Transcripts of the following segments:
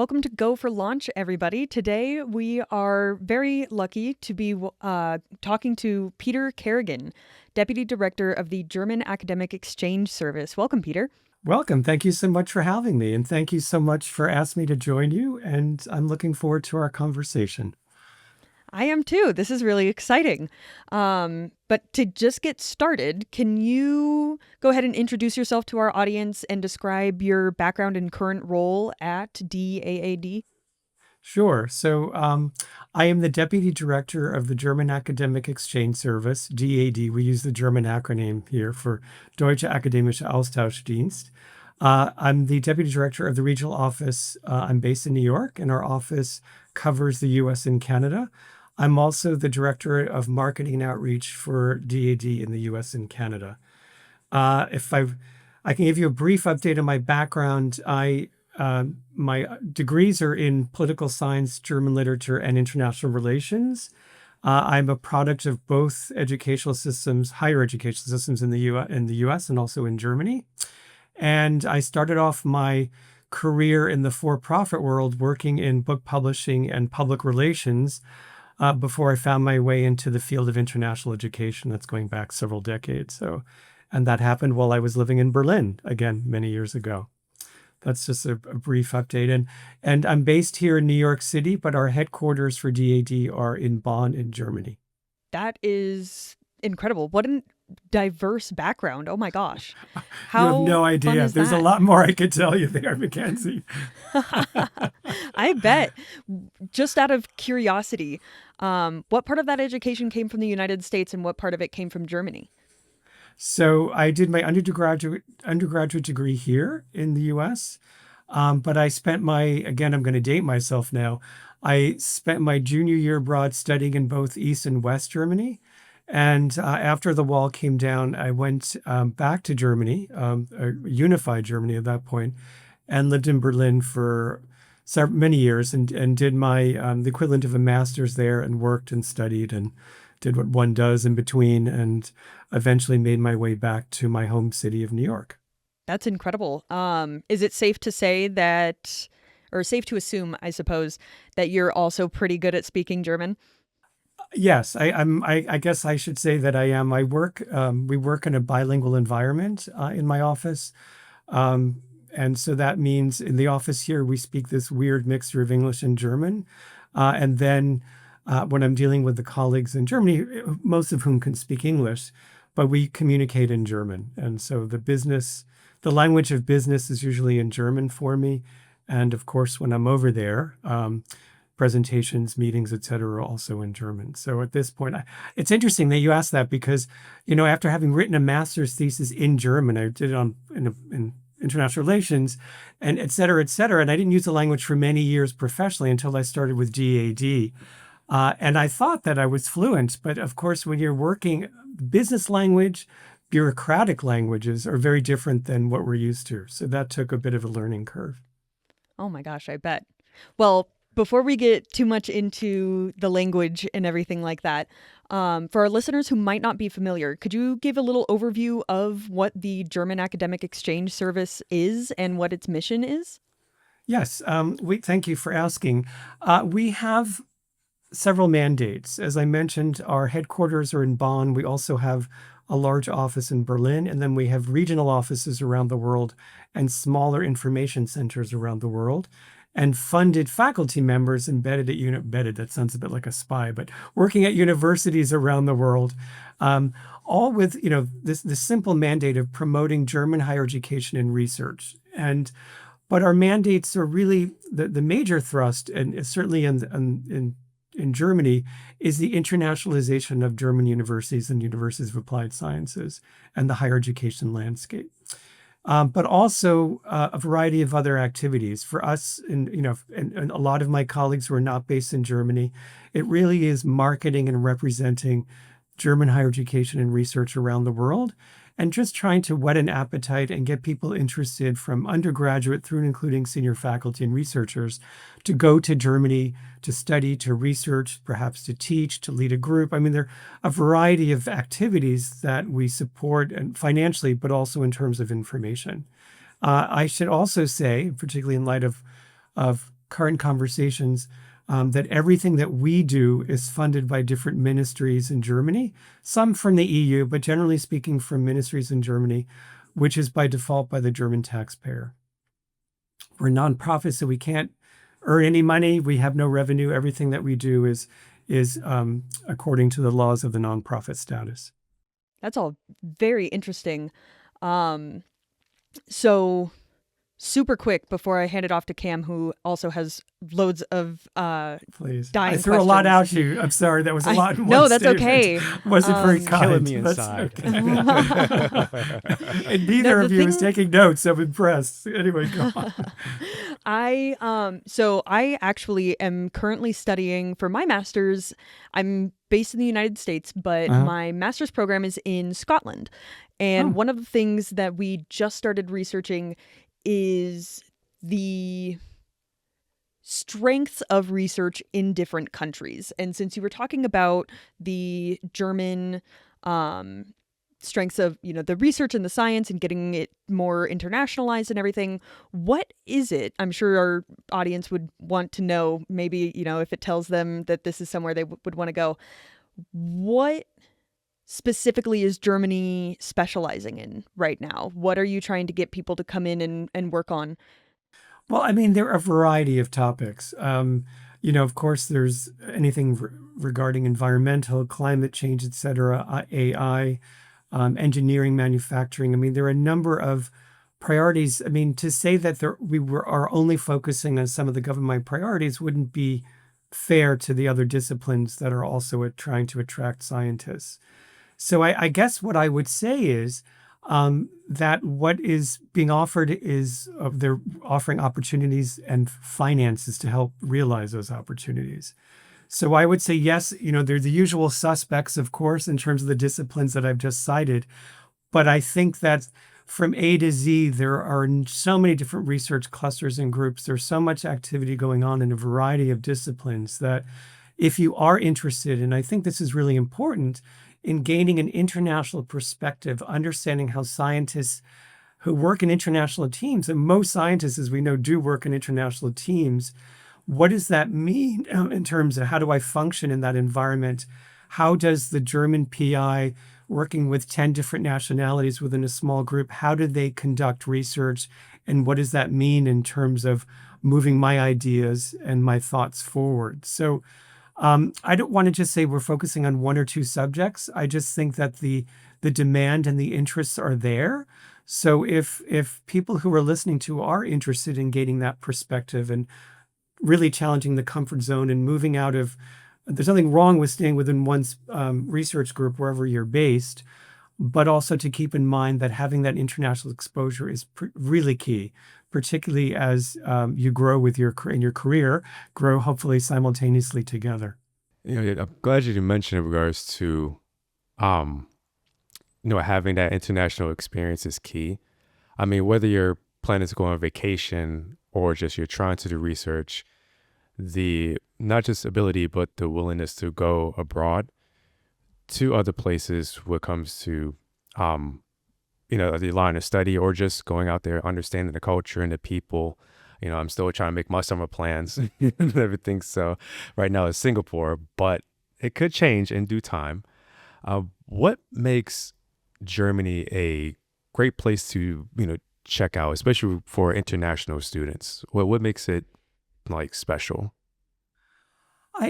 Welcome to Go for Launch, everybody. Today we are very lucky to be talking to Peter Kerrigan, Deputy Director of the German Academic Exchange Service. Welcome, Peter. Welcome. Thank you so much for having me. And thank you so much for asking me to join you. And I'm looking forward to our conversation. I am too. This is really exciting. But to just get started, can you go ahead and introduce yourself to our audience and describe your background and current role at DAAD? Sure. I am the Deputy Director of the German Academic Exchange Service, DAD. We use the German acronym here for Deutsche Akademische Austauschdienst. I'm the Deputy Director of the regional office. I'm based in New York, and our office covers the US and Canada. I'm also the Director of Marketing and Outreach for DAD in the US and Canada. If I can give you a brief update on my background. My degrees are in political science, German literature, and international relations. I'm a product of both educational systems, higher education systems in the US and also in Germany. And I started off my career in the for-profit world working in book publishing and public relations before I found my way into the field of international education. That's going back several decades. And that happened while I was living in Berlin, again, many years ago. That's just a brief update. And I'm based here in New York City, but our headquarters for DAD are in Bonn in Germany. That is incredible. What a diverse background. Oh my gosh. You have How no fun idea. is There's a that? lot more I could tell you there, Mackenzie. I bet. Just out of curiosity, what part of that education came from the United States and what part of it came from Germany? So I did my undergraduate degree here in the US. But I spent again, I'm going to date myself now. I spent my junior year abroad studying in both East and West Germany. And after the wall came down, I went back to Germany, a unified Germany at that point, and lived in Berlin for many years and did the equivalent of a master's there and worked and studied and did what one does in between, and eventually made my way back to my home city of New York. That's incredible. Is it safe to say that, or safe to assume, I suppose, that you're also pretty good at speaking German? Yes, I guess I should say that I am. We work in a bilingual environment in my office. And so that means in the office here, we speak this weird mixture of English and German. And then when I'm dealing with the colleagues in Germany, most of whom can speak English, but we communicate in German. And so the language of business is usually in German for me. And of course, when I'm over there, presentations, meetings, et cetera, are also in German. So at this point, it's interesting that you asked that because, after having written a master's thesis in German, I did it in international relations and et cetera, and I didn't use the language for many years professionally until I started with DAD. And I thought that I was fluent, but of course, when you're working business language, bureaucratic languages are very different than what we're used to. So that took a bit of a learning curve. Oh my gosh, I bet. Well, before we get too much into the language and everything like that, for our listeners who might not be familiar, could you give a little overview of what the German Academic Exchange Service is and what its mission is? Yes, thank you for asking. We have several mandates. As I mentioned, our headquarters are in Bonn. We also have a large office in Berlin, and then we have regional offices around the world and smaller information centers around the world, and funded faculty members embedded, that sounds a bit like a spy, but working at universities around the world, all with, this simple mandate of promoting German higher education and research. But our mandates are really the major thrust, and certainly in Germany, is the internationalization of German universities and universities of applied sciences and the higher education landscape. But also a variety of other activities. For us, and a lot of my colleagues who are not based in Germany, it really is marketing and representing German higher education and research around the world, and just trying to whet an appetite and get people interested from undergraduate through and including senior faculty and researchers to go to Germany to study, to research, perhaps to teach, to lead a group. I mean, there are a variety of activities that we support and financially, but also in terms of information. I should also say, particularly in light of current conversations that everything that we do is funded by different ministries in Germany, some from the EU, but generally speaking from ministries in Germany, which is by default by the German taxpayer. We're nonprofits, so we can't earn any money. We have no revenue. Everything that we do is according to the laws of the nonprofit status. That's all very interesting. Um, so super quick before I hand it off to Cam, who also has loads of Please. dying I threw a lot questions. out you. I'm sorry. That was a lot in No, one that's statement. okay. Wasn't very kind. Killing me That's inside. okay. And neither of you is taking notes. I'm impressed. Anyway, go on. So I actually am currently studying for my master's. I'm based in the United States, but my master's program is in Scotland. And one of the things that we just started researching is the strengths of research in different countries. And since you were talking about the German strengths of, the research and the science and getting it more internationalized and everything, what is it? I'm sure our audience would want to know, maybe, if it tells them that this is somewhere they would want to go. What specifically is Germany specializing in right now? What are you trying to get people to come in and work on? Well, I mean, there are a variety of topics. Of course, there's anything regarding environmental, climate change, et cetera, AI, engineering, manufacturing. I mean, there are a number of priorities. I mean, to say that are only focusing on some of the government priorities wouldn't be fair to the other disciplines that are also trying to attract scientists. So I guess what I would say is that what is being offered is they're offering opportunities and finances to help realize those opportunities. So I would say, yes, they're the usual suspects, of course, in terms of the disciplines that I've just cited. But I think that from A to Z, there are so many different research clusters and groups. There's so much activity going on in a variety of disciplines that if you are interested, and I think this is really important, in gaining an international perspective, understanding how scientists who work in international teams, and most scientists, as we know, do work in international teams, what does that mean in terms of how do I function in that environment? How does the German PI working with 10 different nationalities within a small group, how do they conduct research? And what does that mean in terms of moving my ideas and my thoughts forward? So I don't want to just say we're focusing on one or two subjects. I just think that the demand and the interests are there. So if people who are listening to are interested in gaining that perspective and really challenging the comfort zone and moving out of, there's nothing wrong with staying within one's research group wherever you're based, but also to keep in mind that having that international exposure is really key, particularly as you grow with your career, grow hopefully simultaneously together. I'm glad you mentioned in regards to, having that international experience is key. I mean, whether you're planning to go on vacation or just you're trying to do research, the not just ability, but the willingness to go abroad to other places when it comes to, the line of study or just going out there, understanding the culture and the people. I'm still trying to make my summer plans and everything. So right now it's Singapore, but it could change in due time. What makes Germany a great place to, check out, especially for international students? What makes it special?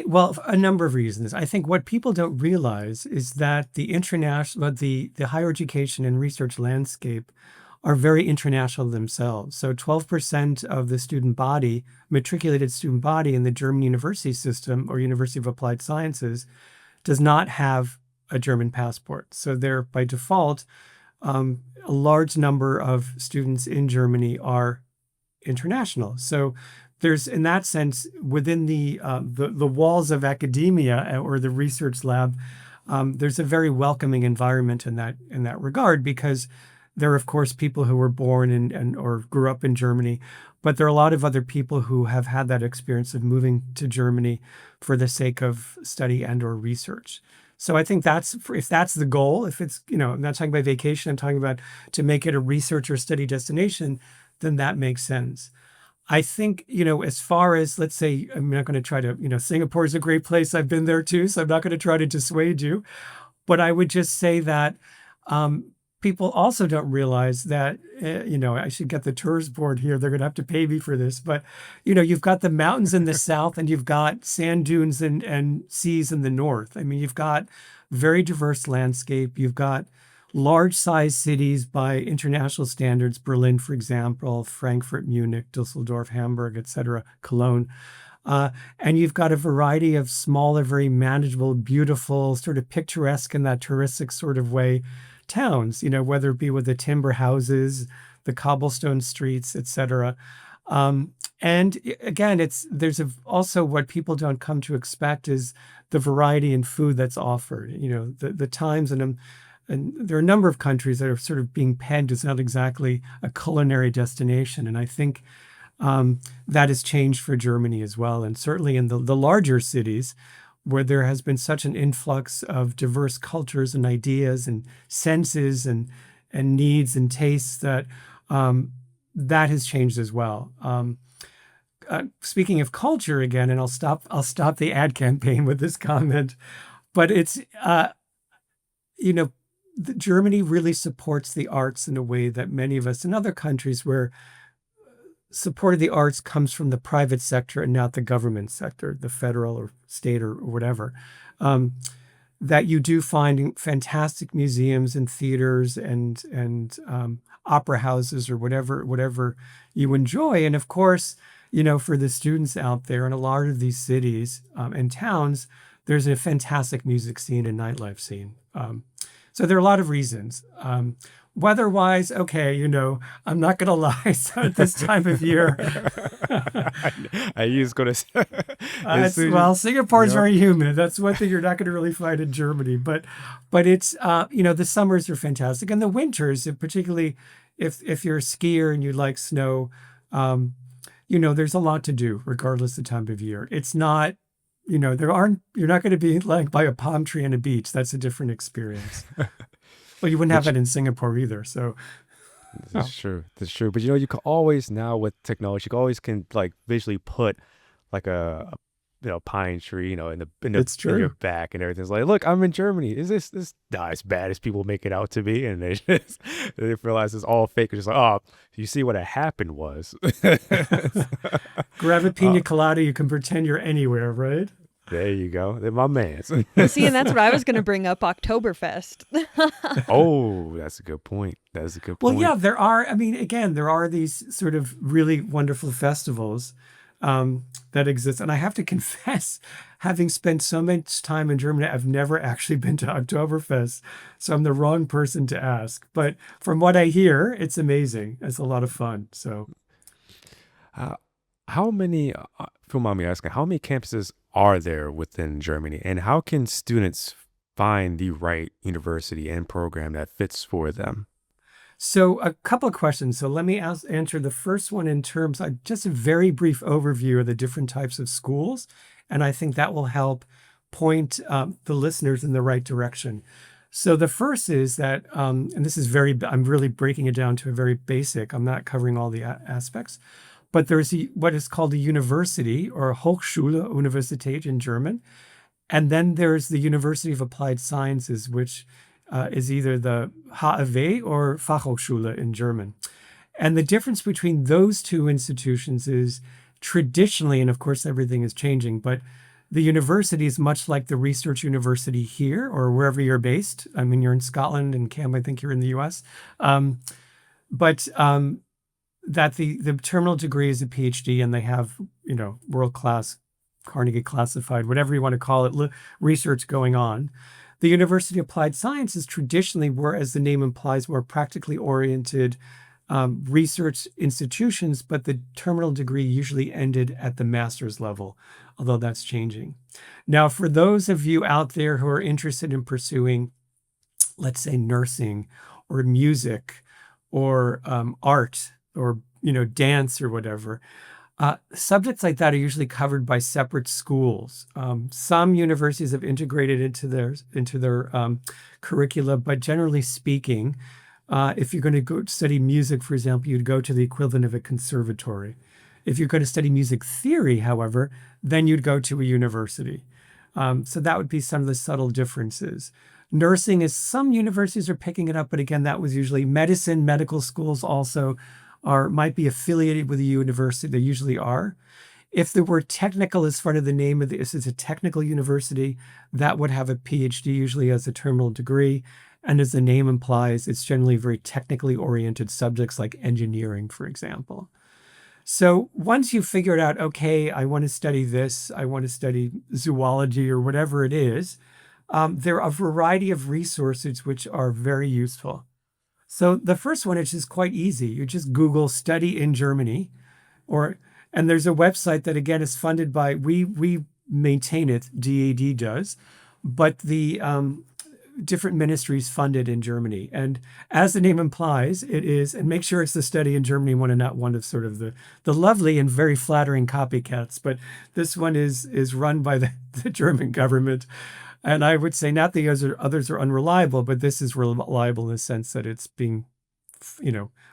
Well, a number of reasons. I think what people don't realize is that the higher education and research landscape are very international themselves. So 12% of the matriculated student body in the German university system or University of Applied Sciences does not have a German passport. So they're by default, a large number of students in Germany are international. So there's, in that sense, within the walls of academia or the research lab, there's a very welcoming environment in that regard, because there are, of course, people who were born and or grew up in Germany, but there are a lot of other people who have had that experience of moving to Germany for the sake of study and or research. So I think if that's the goal, if it's, I'm not talking about vacation, I'm talking about to make it a research or study destination, then that makes sense. I think, as far as, let's say, I'm not going to try to, Singapore is a great place. I've been there too, so I'm not going to try to dissuade you. But I would just say that people also don't realize that, I should get the tourist board here. They're going to have to pay me for this. But, you've got the mountains in the south and you've got sand dunes and seas in the north. I mean, you've got very diverse landscape. You've got large-sized cities by international standards, Berlin, for example, Frankfurt, Munich, Dusseldorf, Hamburg, etc., Cologne. And you've got a variety of smaller, very manageable, beautiful, sort of picturesque in that touristic sort of way towns, whether it be with the timber houses, the cobblestone streets, etc. And again, also what people don't come to expect is the variety in food that's offered. The times and there are a number of countries that are sort of being pegged as not exactly a culinary destination. And I think that has changed for Germany as well. And certainly in the larger cities where there has been such an influx of diverse cultures and ideas and senses and needs and tastes that that has changed as well. Speaking of culture again, and I'll stop the ad campaign with this comment, but it's, Germany really supports the arts in a way that many of us in other countries where support of the arts comes from the private sector and not the government sector, the federal or state or whatever, that you do find fantastic museums and theaters and opera houses or whatever you enjoy. And of course, for the students out there in a lot of these cities and towns, there's a fantastic music scene and nightlife scene. So there are a lot of reasons. Weather-wise, okay, I'm not going to lie. So at this time of year, I was going to say, Singapore is very humid. That's one thing you're not going to really find in Germany. But it's the summers are fantastic, and the winters, particularly if you're a skier and you like snow, there's a lot to do regardless of time of year. It's not. You're not going to be like by a palm tree on a beach. That's a different experience. Well, you wouldn't have that in Singapore either. So That's true. That's true. But you can always now with technology, you can like visually put like a pine tree, in it's in your true. back and everything's like, look, I'm in Germany. Is this not as bad as people make it out to be? And they realize it's all fake. It's just like, oh, you see what happened was. Grab a uh, pina colada. You can pretend you're anywhere, right? there you go. They're my mans. Well, see, and that's what I was going to bring up, Oktoberfest. Oh, that's a good point. That's a good Well, point. yeah, there are. I mean, again, there are these sort of really wonderful festivals that exist. And I have to confess, having spent so much time in Germany, I've never actually been to Oktoberfest. So I'm the wrong person to ask. But from what I hear, it's amazing. It's a lot of fun. So How many, if you don't mind me asking, how many campuses are there within Germany, and how can students find the right university and program that fits for them? So a couple of questions. So let me answer the first one in terms of just a very brief overview of the different types of schools. And I think that will help point the listeners in the right direction. So the first is that, and this is I'm really breaking it down to a very basic, I'm not covering all the aspects, but there's what is called a university or Hochschule, Universität in German. And then there's the University of Applied Sciences, which is either the HAW or Fachhochschule in German. And the difference between those two institutions is traditionally, and of course everything is changing, but the university is much like the research university here or wherever you're based. I mean, you're in Scotland, and Cam, I think you're in the US. But that the terminal degree is a PhD, and they have, world-class Carnegie classified, whatever you want to call it, research going on. The University of Applied Sciences traditionally were, as the name implies, more practically oriented research institutions, but the terminal degree usually ended at the master's level, although that's changing. Now, for those of you out there who are interested in pursuing, let's say, nursing or music or art or, dance or whatever, subjects like that are usually covered by separate schools. Some universities have integrated into their curricula, but generally speaking, if you're going to go study music, for example, you'd go to the equivalent of a conservatory. If you're going to study music theory, however, then you'd go to a university. So that would be some of the subtle differences. Nursing is some universities are picking it up, but again, that was usually medicine. Medical schools also might be affiliated with a university. They usually are. If the word technical is front of the name of this is a technical university, that would have a PhD usually as a terminal degree. And as the name implies, it's generally very technically oriented subjects like engineering, for example. So once you've figured out, okay, I want to study this, I want to study zoology or whatever it is, there are a variety of resources which are very useful. So the first one is just quite easy. You just Google study in Germany, and there's a website that again is funded by, we maintain it, DAAD does, but the different ministries funded in Germany. And as the name implies, it is, and make sure it's the study in Germany one and not one of sort of the lovely and very flattering copycats. But this one is run by the German government. And I would say not the others are unreliable, but this is reliable in the sense that it's being,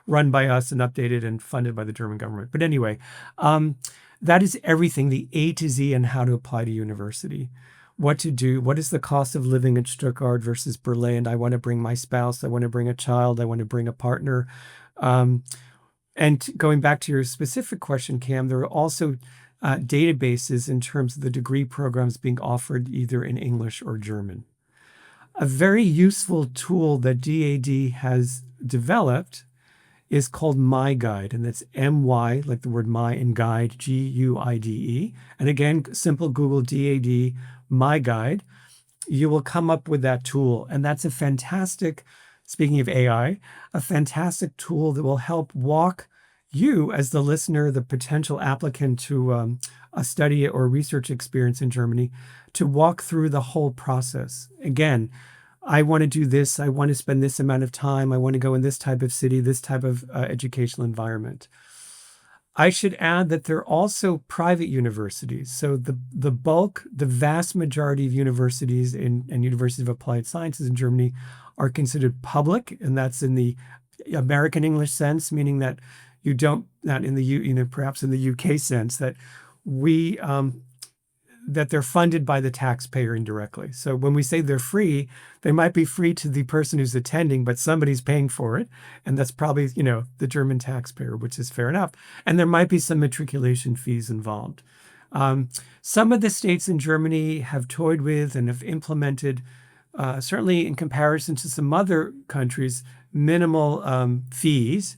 run by us and updated and funded by the German government. But anyway, that is everything, the A to Z and how to apply to university. What to do, what is the cost of living in Stuttgart versus Berlin? I want to bring my spouse, I want to bring a child, I want to bring a partner. And going back to your specific question, Cam, there are also databases in terms of the degree programs being offered either in English or German. A very useful tool that DAAD has developed is called My Guide, and that's MY, like the word my, and guide, GUIDE. And again, simple Google DAAD, My Guide. You will come up with that tool. And that's a fantastic, speaking of AI, a fantastic tool that will help walk you as the listener, the potential applicant to a study or research experience in Germany, to walk through the whole process. Again, I want to do this. I want to spend this amount of time. I want to go in this type of city, this type of educational environment. I should add that there are also private universities. So the vast majority of universities and University of Applied Sciences in Germany are considered public, and that's in the American English sense, meaning that you don't, not in the perhaps in the UK sense, that that they're funded by the taxpayer indirectly. So when we say they're free, they might be free to the person who's attending, but somebody's paying for it. And that's probably, the German taxpayer, which is fair enough. And there might be some matriculation fees involved. Some of the states in Germany have toyed with and have implemented, certainly in comparison to some other countries, minimal fees.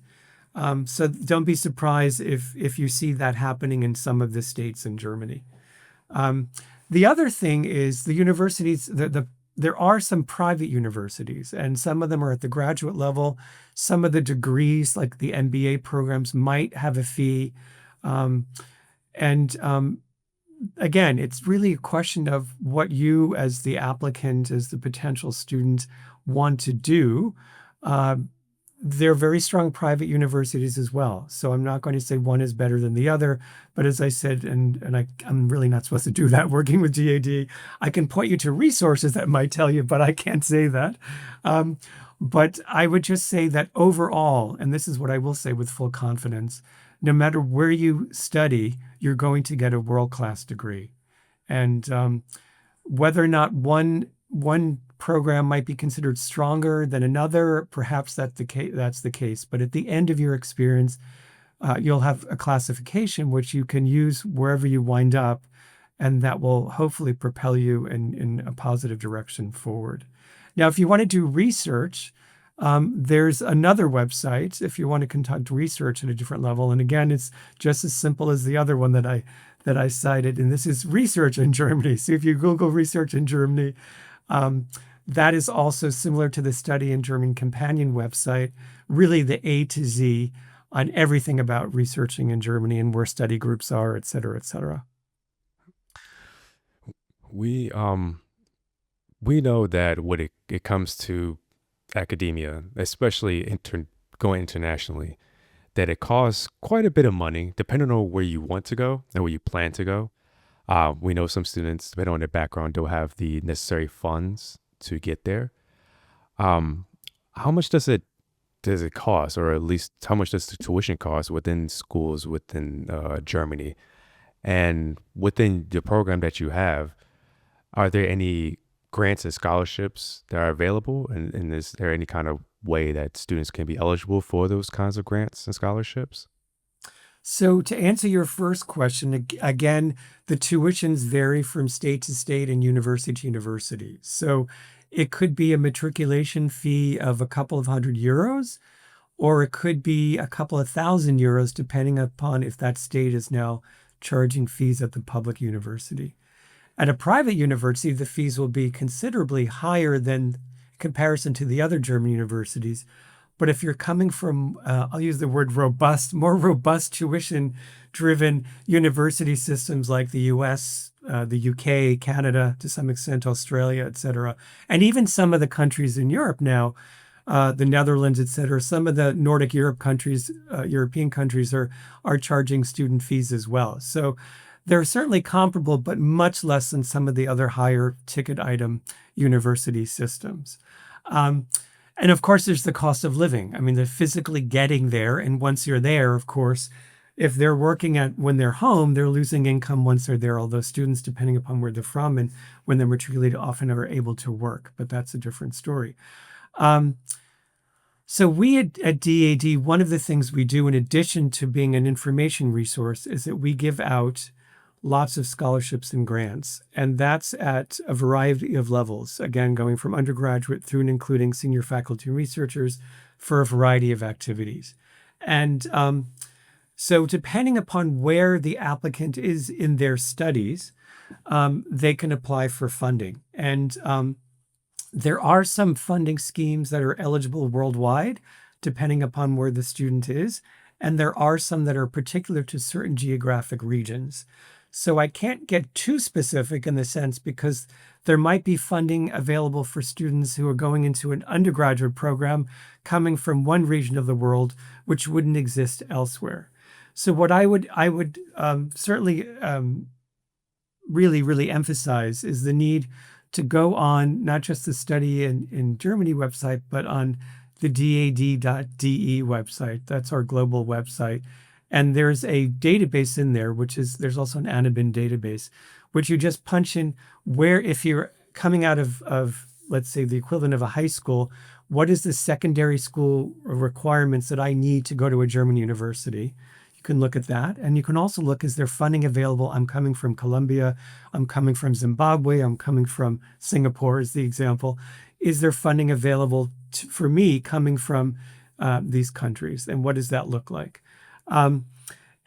So don't be surprised if you see that happening in some of the states in Germany. The other thing is the universities, there are some private universities, and some of them are at the graduate level. Some of the degrees, like the MBA programs, might have a fee. Again, it's really a question of what you as the applicant, as the potential student, want to do. They're very strong private universities as well. So I'm not going to say one is better than the other. But as I said, I'm really not supposed to do that working with DAAD, I can point you to resources that might tell you, but I can't say that. But I would just say that overall, and this is what I will say with full confidence, no matter where you study, you're going to get a world-class degree. And whether or not one program might be considered stronger than another, perhaps that's the case. But at the end of your experience, you'll have a classification which you can use wherever you wind up, and that will hopefully propel you in a positive direction forward. Now, if you want to do research, there's another website if you want to conduct research at a different level. And again, it's just as simple as the other one that I cited, and this is research in Germany. So if you Google research in Germany, that is also similar to the Study in German companion website, really the A to Z on everything about researching in Germany and where study groups are, et cetera, et cetera. We know that when it comes to academia, especially going internationally, that it costs quite a bit of money, depending on where you want to go and where you plan to go. We know some students, depending on their background, don't have the necessary funds to get there. How much does it does it cost, or at least how much does the tuition cost within schools within Germany? And within the program that you have, are there any grants and scholarships that are available? And is there any kind of way that students can be eligible for those kinds of grants and scholarships? So to answer your first question, again, the tuitions vary from state to state and university to university. So it could be a matriculation fee of a couple of €100, or it could be a couple of €1,000, depending upon if that state is now charging fees at the public university. At a private university, the fees will be considerably higher than comparison to the other German universities. But if you're coming from, I'll use the word robust, more robust tuition-driven university systems like the US, the UK, Canada, to some extent Australia, et cetera, and even some of the countries in Europe now, the Netherlands, et cetera, some of the Nordic European countries are charging student fees as well. So they're certainly comparable, but much less than some of the other higher ticket item university systems. And of course, there's the cost of living. I mean, they're physically getting there. And once you're there, of course, if they're working when they're home, they're losing income once they're there. Although students, depending upon where they're from and when they're matriculated, often are able to work. But that's a different story. So we at DAAD, one of the things we do in addition to being an information resource is that we give out lots of scholarships and grants. And that's at a variety of levels, again, going from undergraduate through and including senior faculty and researchers for a variety of activities. And so depending upon where the applicant is in their studies, they can apply for funding. And there are some funding schemes that are eligible worldwide, depending upon where the student is. And there are some that are particular to certain geographic regions. So I can't get too specific in the sense because there might be funding available for students who are going into an undergraduate program coming from one region of the world, which wouldn't exist elsewhere. So what I would certainly really, really emphasize is the need to go on not just the Study in Germany website, but on the DAAD.de website. That's our global website. And there's a database in there, there's also an Anabin database, which you just punch in where, if you're coming out of, let's say, the equivalent of a high school, what is the secondary school requirements that I need to go to a German university? You can look at that. And you can also look, is there funding available? I'm coming from Colombia. I'm coming from Zimbabwe. I'm coming from Singapore, is the example. Is there funding available for me coming from these countries? And what does that look like? And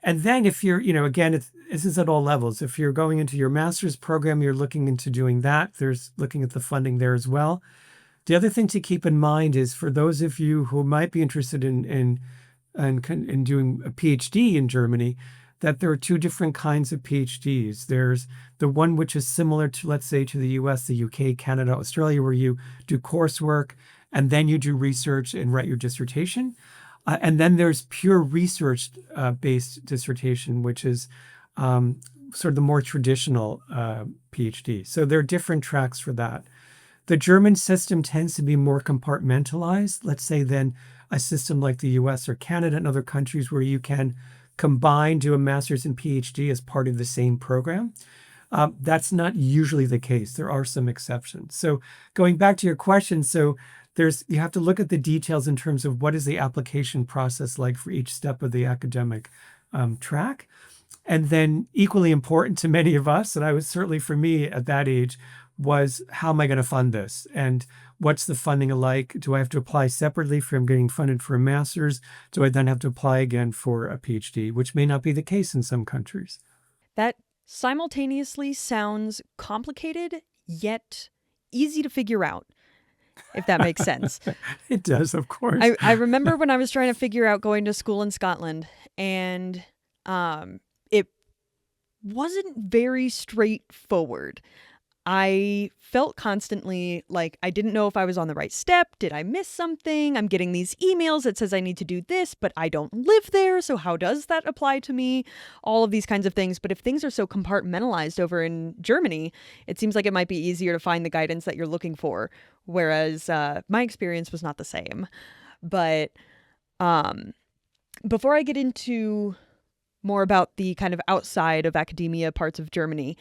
then if you're, again, this is at all levels. If you're going into your master's program, you're looking into doing that. There's looking at the funding there as well. The other thing to keep in mind is for those of you who might be interested in doing a PhD in Germany, that there are two different kinds of PhDs. There's the one which is similar to, let's say, to the US, the UK, Canada, Australia, where you do coursework and then you do research and write your dissertation. And then there's pure research-based dissertation, which is sort of the more traditional PhD. So there are different tracks for that. The German system tends to be more compartmentalized, let's say, than a system like the US or Canada and other countries where you can do a master's and PhD as part of the same program. That's not usually the case. There are some exceptions. So going back to your question, you have to look at the details in terms of what is the application process like for each step of the academic track. And then equally important to many of us, and I was certainly for me at that age, was how am I going to fund this? And what's the funding like? Do I have to apply separately from getting funded for a master's? Do I then have to apply again for a PhD, which may not be the case in some countries? That simultaneously sounds complicated, yet easy to figure out, if that makes sense. It does, of course. I remember when I was trying to figure out going to school in Scotland, and it wasn't very straightforward. I felt constantly like I didn't know if I was on the right step. Did I miss something? I'm getting these emails that says I need to do this, but I don't live there. So how does that apply to me? All of these kinds of things. But if things are so compartmentalized over in Germany, it seems like it might be easier to find the guidance that you're looking for. Whereas my experience was not the same. But before I get into more about the kind of outside of academia parts of Germany,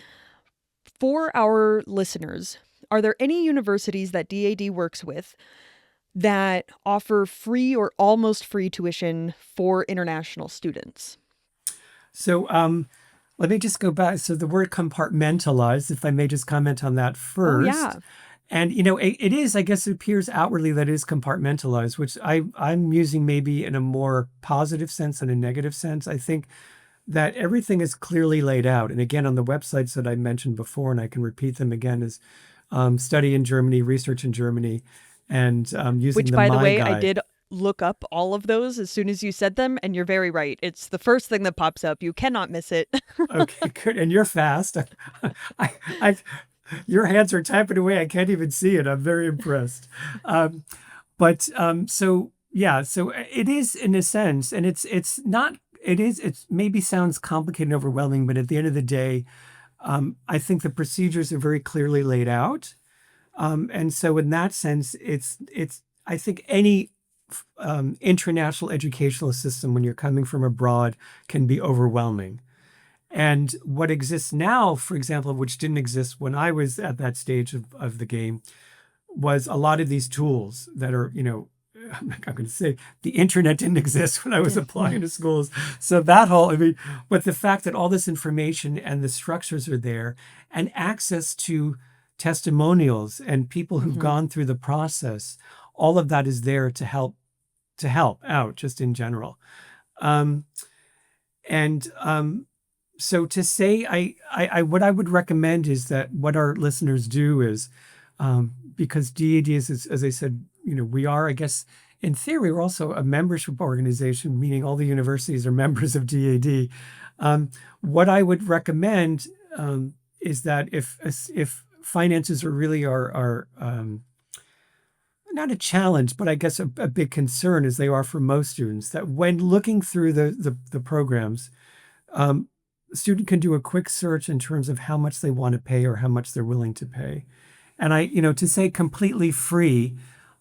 for our listeners, are there any universities that DAAD works with that offer free or almost free tuition for international students? So let me just go back. So the word compartmentalized, if I may just comment on that Oh, first. yeah. And, it is, I guess it appears outwardly that it is compartmentalized, which I'm using maybe in a more positive sense than a negative sense. I think that everything is clearly laid out. And again, on the websites that I mentioned before, and I can repeat them again, is study in Germany, research in Germany, and using Which, the by the My way, I Guide. did look up all of those as soon as you said them, and you're very right. It's the first thing that pops up. You cannot miss it. Okay, good. And you're fast. I, your hands are typing away. I can't even see it. I'm very impressed. So yeah, so it is in a sense, and it's not. It maybe sounds complicated and overwhelming, but at the end of the day, I think the procedures are very clearly laid out. And so in that sense, it's I think any international educational system when you're coming from abroad can be overwhelming. And what exists now, for example, which didn't exist when I was at that stage of the game, was a lot of these tools that are, I'm not going to say the internet didn't exist when I was applying to schools. So but the fact that all this information and the structures are there and access to testimonials and people who've gone through the process, all of that is there to help out just in general. Um, and So to say, I what I would recommend is that what our listeners do is, because DAAD is, as I said, we are, I guess, in theory, we're also a membership organization, meaning all the universities are members of DAAD. What I would recommend is that if finances are really are not a challenge, but I guess a big concern, as they are for most students, that when looking through the programs, a student can do a quick search in terms of how much they want to pay or how much they're willing to pay. And to say completely free,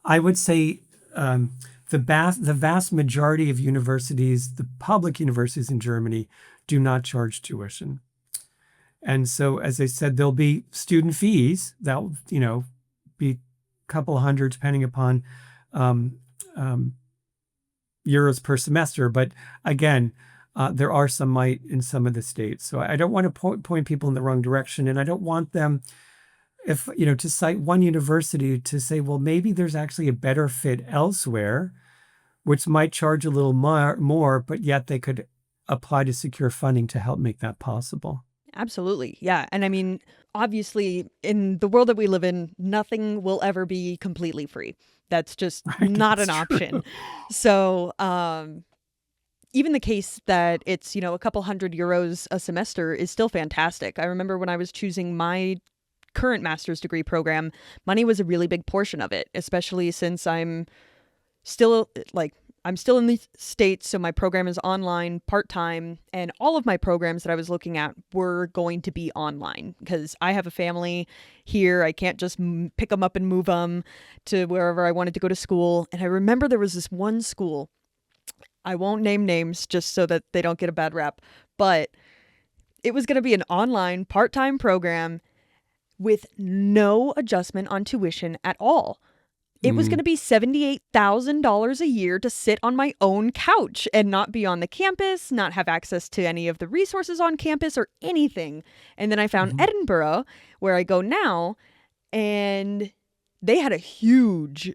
I would say the vast majority of universities, the public universities in Germany, do not charge tuition. And so, as I said, there'll be student fees that will, be a couple hundred, depending upon euros per semester. But again, there are some might in some of the states. So I don't want to point people in the wrong direction. And I don't want them, to cite one university to say, well, maybe there's actually a better fit elsewhere, which might charge a little more, but yet they could apply to secure funding to help make that possible. Absolutely. Yeah. And I mean, obviously, in the world that we live in, nothing will ever be completely free. That's just not an option. So, even the case that it's, a couple €100 a semester is still fantastic. I remember when I was choosing my current master's degree program, money was a really big portion of it, especially since I'm still in the States, so my program is online part-time, and all of my programs that I was looking at were going to be online because I have a family here. I can't just pick them up and move them to wherever I wanted to go to school. And I remember there was this one school, I won't name names just so that they don't get a bad rap, but it was going to be an online part-time program with no adjustment on tuition at all. It was going to be $78,000 a year to sit on my own couch and not be on the campus, not have access to any of the resources on campus or anything. And then I found Edinburgh, where I go now, and they had a huge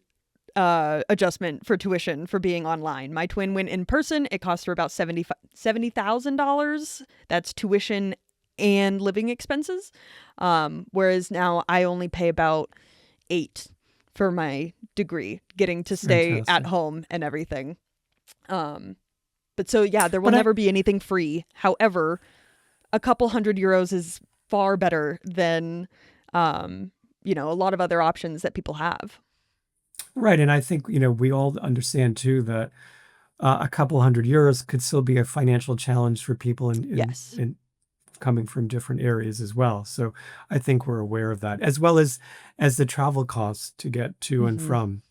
adjustment for tuition for being online. My twin went in person. It cost her about $70,000. That's tuition and living expenses. Whereas now I only pay about $8,000 for my degree, getting to stay at home and everything. But so, yeah, there will never be anything free. However, a couple €100 is far better than, a lot of other options that people have. Right. And I think, we all understand too that a couple €100 could still be a financial challenge for people in coming from different areas as well. So I think we're aware of that, as well as the travel costs to get to and from.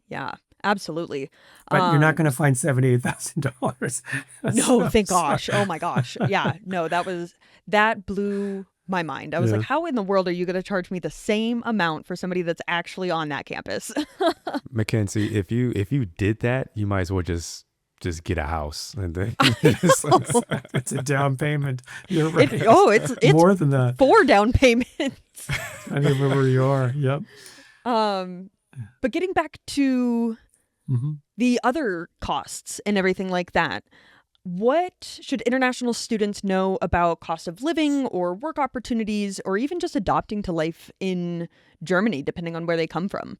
Yeah, absolutely. But you're not Um, going to find $78,000. no, So thank sorry. gosh. Oh my gosh. Yeah, no, that blew my mind. I was like, Yeah. how in the world are you going to charge me the same amount for somebody that's actually on that campus? Mackenzie, if you did that, you might as well just get a house and then I just know. It's a down payment. You're right. It's More than that. 4 down payments. I remember where you are. Yep. Um, but getting back to hmm the other costs and everything like that, what should international students know about cost of living or work opportunities or even just adopting to life in Germany, depending on where they come from?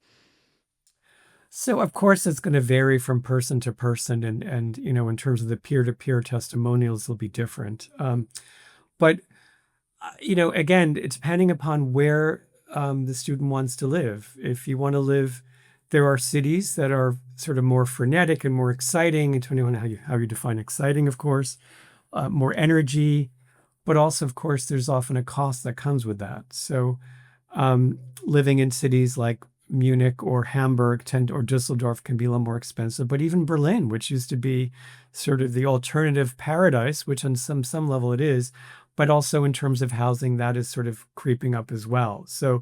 So of course it's going to vary from person to person, and in terms of the peer-to-peer testimonials, will be different. But again, it's depending upon where the student wants to live. If you want to live, there are cities that are sort of more frenetic and more exciting, and depending on how you define exciting, of course, more energy, but also, of course, there's often a cost that comes with that. So living in cities like Munich or Hamburg or Düsseldorf can be a little more expensive, but even Berlin, which used to be sort of the alternative paradise, which on some level it is, but also in terms of housing, that is sort of creeping up as well. So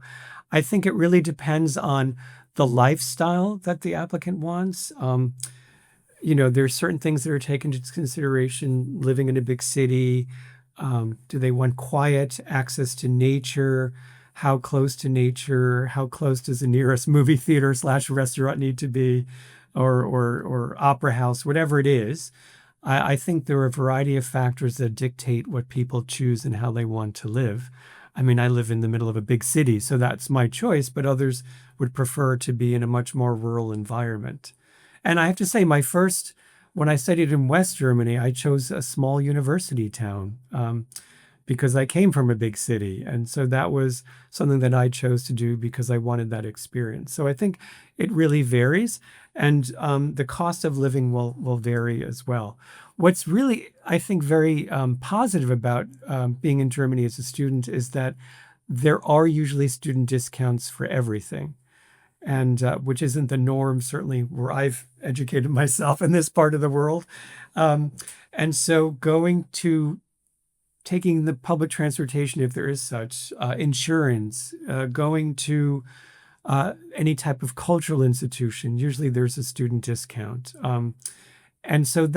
I think it really depends on the lifestyle that the applicant wants. There's certain things that are taken into consideration. Living in a big city, do they want quiet, access to nature? How close to nature? How close does the nearest movie theater / restaurant need to be, or opera house, whatever it is? I think there are a variety of factors that dictate what people choose and how they want to live. I mean, I live in the middle of a big city, so that's my choice, but others would prefer to be in a much more rural environment. And I have to say, when I studied in West Germany, I chose a small university town because I came from a big city. And so that was something that I chose to do because I wanted that experience. So I think it really varies. And the cost of living will vary as well. What's really, I think, very positive about being in Germany as a student is that there are usually student discounts for everything, and which isn't the norm, certainly where I've educated myself in this part of the world. And so taking the public transportation, if there is such, insurance, going to any type of cultural institution, usually there's a student discount. And so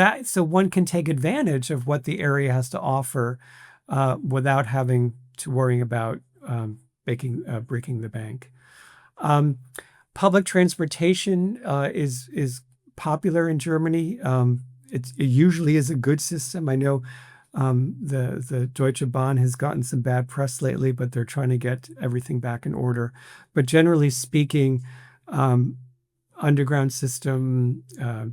one can take advantage of what the area has to offer without having to worry about breaking the bank. Public transportation is popular in Germany. It usually is a good system. I know the Deutsche Bahn has gotten some bad press lately, but they're trying to get everything back in order. But generally speaking, underground system,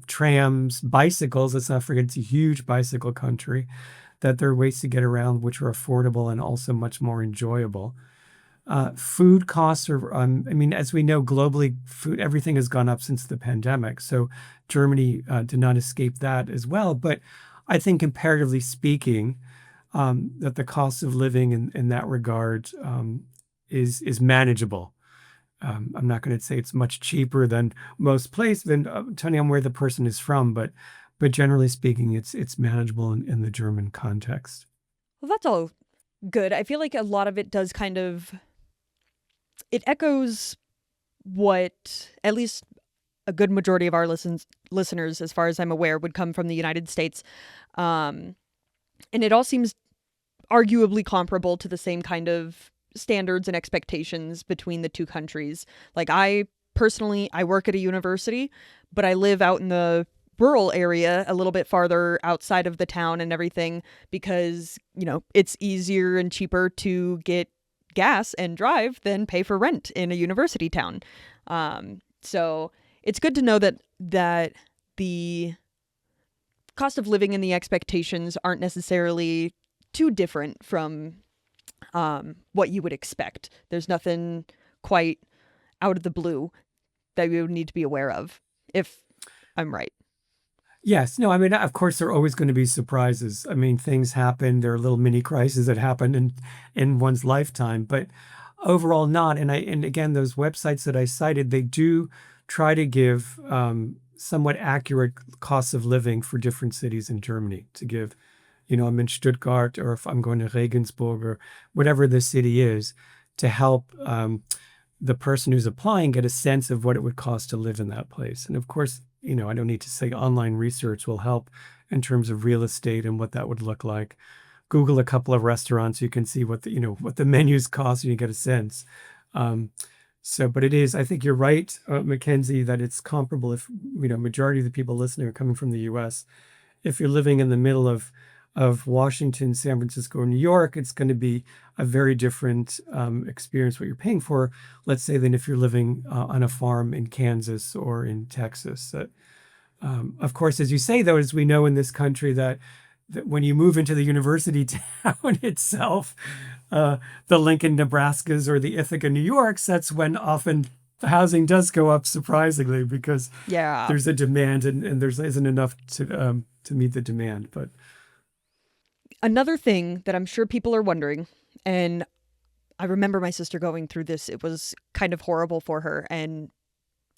trams, bicycles, let's not forget it's a huge bicycle country, that there are ways to get around which are affordable and also much more enjoyable. Food costs are, as we know, globally, everything has gone up since the pandemic. So Germany did not escape that as well. But I think comparatively speaking, that the cost of living in that regard is manageable. I'm not going to say it's much cheaper than most places, depending on where the person is from, but generally speaking, it's manageable in the German context. Well, that's all good. I feel like a lot of it does it echoes what at least a good majority of our listeners, as far as I'm aware, would come from the United States. And it all seems arguably comparable to the same kind of standards and expectations between the two countries. Like I work at a university, but I live out in the rural area a little bit farther outside of the town and everything because, it's easier and cheaper to get gas and drive than pay for rent in a university town. So it's good to know that the cost of living and the expectations aren't necessarily too different from what you would expect. There's nothing quite out of the blue that we would need to be aware of, if I'm right. Yes. No, of course, there are always going to be surprises. Things happen. There are little mini crises that happen in one's lifetime, but overall not. And again, those websites that I cited, they do try to give somewhat accurate costs of living for different cities in Germany. To give, I'm in Stuttgart, or if I'm going to Regensburg, or whatever the city is, to help the person who's applying get a sense of what it would cost to live in that place. And of course, I don't need to say online research will help in terms of real estate and what that would look like. Google a couple of restaurants, you can see what the menus cost, and you get a sense. But it is, I think you're right, Mackenzie, that it's comparable if, majority of the people listening are coming from the US. If you're living in the middle of Washington, San Francisco, or New York, it's going to be a very different experience what you're paying for, let's say, than if you're living on a farm in Kansas or in Texas. Of course, as you say, though, as we know in this country, that when you move into the university town itself, the Lincoln, Nebraskas, or the Ithaca, New Yorks, that's when often the housing does go up surprisingly, because there's a demand and there isn't enough to meet the demand. But another thing that I'm sure people are wondering, and I remember my sister going through this, it was kind of horrible for her, and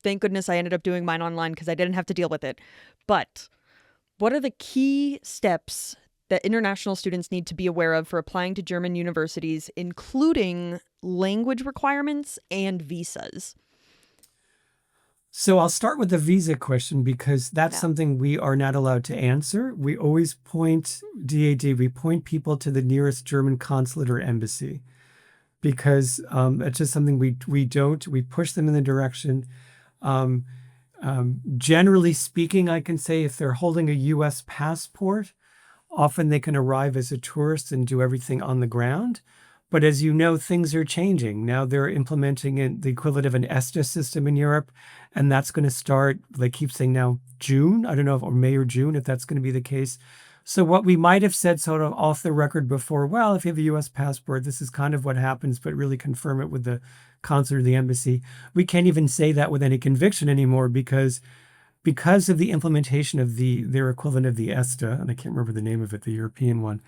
thank goodness I ended up doing mine online because I didn't have to deal with it. But what are the key steps that international students need to be aware of for applying to German universities, including language requirements and visas? So I'll start with the visa question, because that's something we are not allowed to answer. We always point, DAAD, we point people to the nearest German consulate or embassy, because it's just something we push them in the direction. Generally speaking, I can say if they're holding a U.S. passport, often they can arrive as a tourist and do everything on the ground. But as you know, things are changing. Now they're implementing the equivalent of an ESTA system in Europe, and that's going to start, they keep saying now, June. I don't know if or May or June, if that's going to be the case. So what we might have said sort of off the record before, well, if you have a U.S. passport, this is kind of what happens, but really confirm it with the consulate or the embassy. We can't even say that with any conviction anymore, because of the implementation of their equivalent of the ESTA, and I can't remember the name of it, the European one.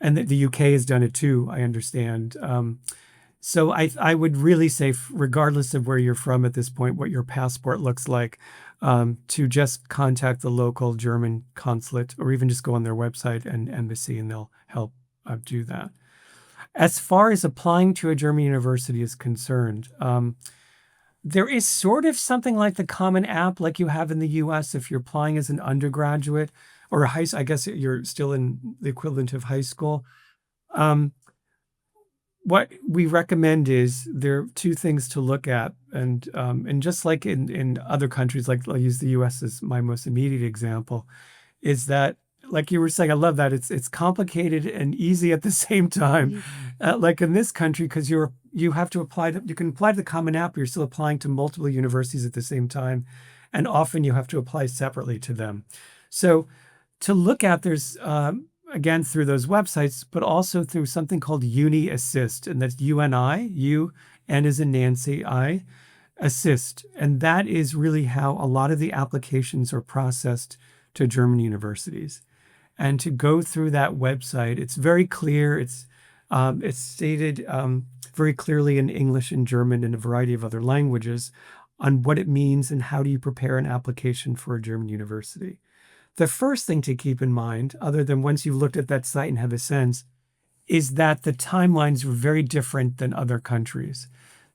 And the UK has done it too, I understand. So I would really say, regardless of where you're from at this point, what your passport looks like, to just contact the local German consulate, or even just go on their website and embassy, and they'll help do that. As far as applying to a German university is concerned, there is sort of something like the Common App like you have in the US if you're applying as an undergraduate or I guess you're still in the equivalent of high school. What we recommend is there are two things to look at. And just like in other countries, like I'll use the US as my most immediate example, is that, like you were saying, I love that it's complicated and easy at the same time. Like in this country, because you have to apply, you can apply to the Common App, but you're still applying to multiple universities at the same time. And often you have to apply separately to them. So to look at, there's, again, through those websites, but also through something called Uni Assist, and that's UNI, U, N as in Nancy, I, Assist. And that is really how a lot of the applications are processed to German universities. And to go through that website, it's very clear. It's stated very clearly in English and German and a variety of other languages on what it means and how do you prepare an application for a German university. The first thing to keep in mind, other than once you've looked at that site and have a sense, is that the timelines were very different than other countries.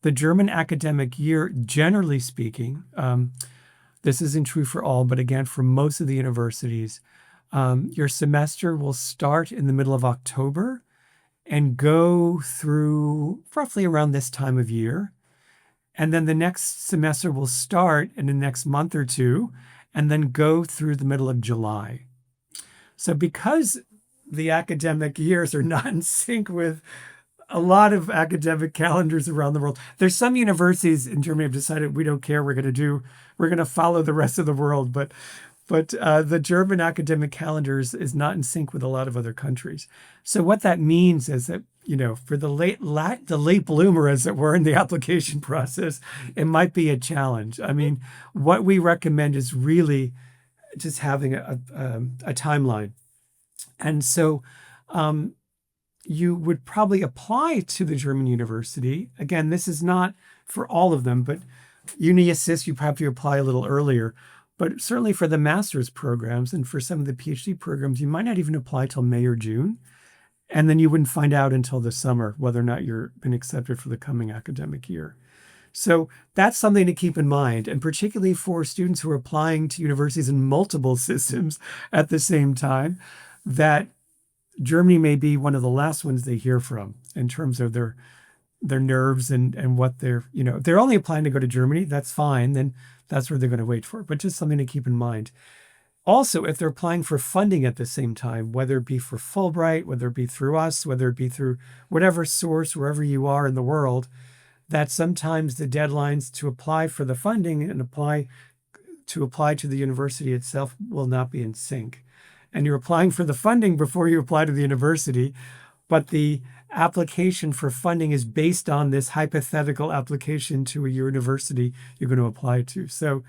The German academic year, generally speaking, this isn't true for all, but again, for most of the universities, your semester will start in the middle of October and go through roughly around this time of year. And then the next semester will start in the next month or two, and then go through the middle of July. So because the academic years are not in sync with a lot of academic calendars around the world, there's some universities in Germany have decided we don't care, we're going to follow the rest of the world. But the German academic calendars is not in sync with a lot of other countries. So what that means is that, for the late bloomer, as it were, in the application process, it might be a challenge. I mean, what we recommend is really just having a timeline. And so you would probably apply to the German university. Again, this is not for all of them, but Uni Assist, you have to apply a little earlier. But certainly for the master's programs and for some of the PhD programs, you might not even apply till May or June. And then you wouldn't find out until the summer whether or not you've been accepted for the coming academic year. So that's something to keep in mind. And particularly for students who are applying to universities in multiple systems at the same time, that Germany may be one of the last ones they hear from in terms of their nerves and what if they're only applying to go to Germany, that's fine. Then that's where they're going to wait for. But just something to keep in mind. Also, if they're applying for funding at the same time, whether it be for Fulbright, whether it be through us, whether it be through whatever source, wherever you are in the world, that sometimes the deadlines to apply for the funding and apply to the university itself will not be in sync. And you're applying for the funding before you apply to the university, but the application for funding is based on this hypothetical application to a university you're going to apply to. So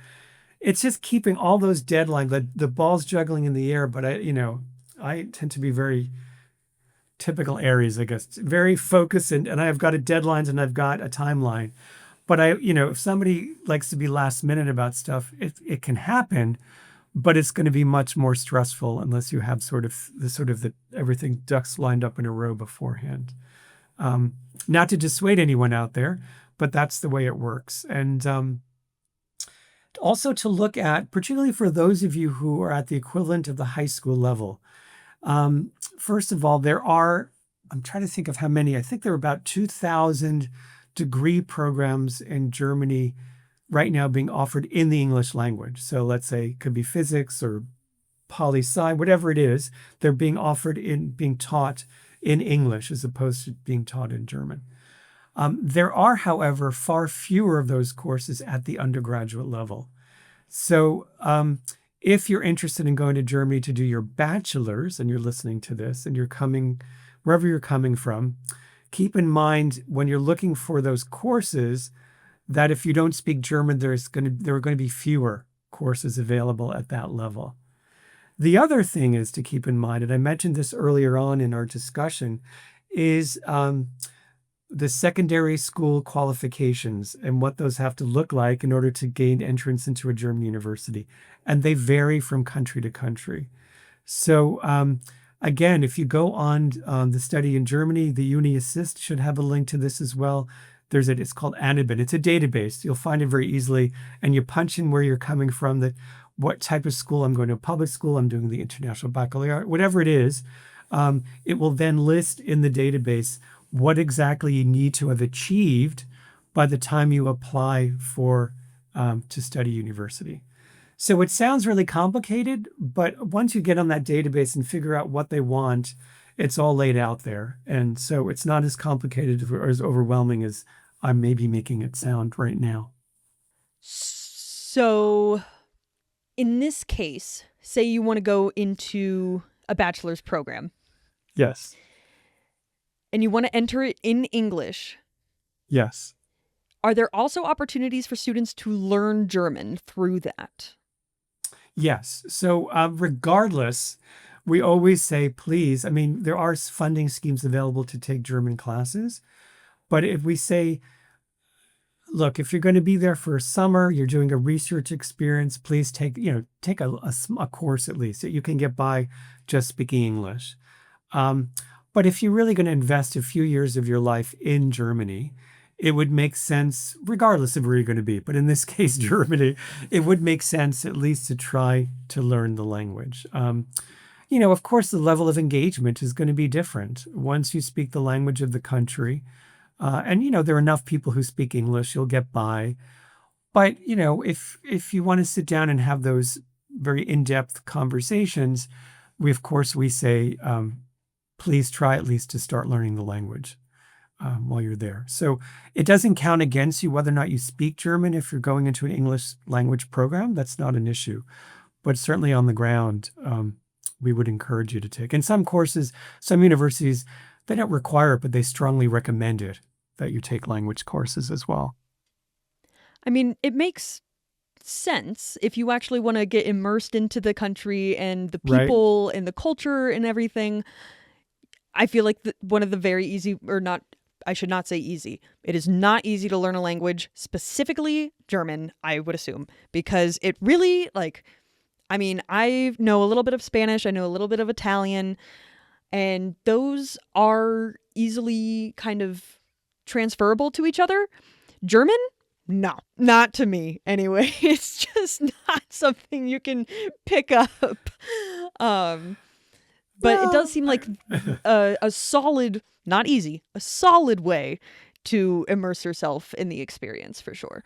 it's just keeping all those deadlines, the ball's juggling in the air. But I tend to be very typical Aries, I guess, very focused, and I've got a deadlines and I've got a timeline. But if somebody likes to be last minute about stuff, it can happen, but it's going to be much more stressful unless you have the everything ducks lined up in a row beforehand. Not to dissuade anyone out there, but that's the way it works. And also to look at, particularly for those of you who are at the equivalent of the high school level. First of all, I'm trying to think of how many, I think there are about 2,000 degree programs in Germany right now being offered in the English language. So let's say it could be physics or poli-sci, whatever it is, they're being taught in English as opposed to being taught in German. There are, however, far fewer of those courses at the undergraduate level. So if you're interested in going to Germany to do your bachelor's and you're listening to this and you're coming, wherever you're coming from, keep in mind when you're looking for those courses that if you don't speak German, there are going to be fewer courses available at that level. The other thing is to keep in mind, and I mentioned this earlier on in our discussion, is the secondary school qualifications and what those have to look like in order to gain entrance into a German university. And they vary from country to country. So again, if you go on the study in Germany, the Uni Assist should have a link to this as well. It's called Anibin. It's a database. You'll find it very easily. And you punch in where you're coming from, what type of school. I'm going to a public school. I'm doing the International Baccalaureate, whatever it is. It will then list in the database what exactly you need to have achieved by the time you apply to study university. So it sounds really complicated, but once you get on that database and figure out what they want, it's all laid out there. And so it's not as complicated or as overwhelming as I may be making it sound right now. So in this case, say you want to go into a bachelor's program. Yes. And you want to enter it in English. Yes. Are there also opportunities for students to learn German through that? Yes. So regardless, we always say, please, there are funding schemes available to take German classes. But if we say, look, if you're going to be there for a summer, you're doing a research experience, please take a course at least that you can get by just speaking English. But if you're really going to invest a few years of your life in Germany, it would make sense, regardless of where you're going to be, but in this case, Germany, it would make sense at least to try to learn the language. Of course, the level of engagement is going to be different once you speak the language of the country. And there are enough people who speak English, you'll get by. But, if you want to sit down and have those very in-depth conversations, we say, please try at least to start learning the language while you're there. So it doesn't count against you whether or not you speak German if you're going into an English language program. That's not an issue. But certainly on the ground, we would encourage you to take. And some courses, some universities, they don't require it, but they strongly recommend it, that you take language courses as well. It makes sense if you actually want to get immersed into the country and the people and the culture and everything. I feel like one of the very easy, or not I should not say easy. It is not easy to learn a language, specifically German, I would assume, because it really, like, I mean, I know a little bit of Spanish, I know a little bit of Italian, and those are easily kind of transferable to each other. German? No, not to me anyway. It's just not something you can pick up. But it does seem like a solid, not easy, a solid way to immerse yourself in the experience for sure.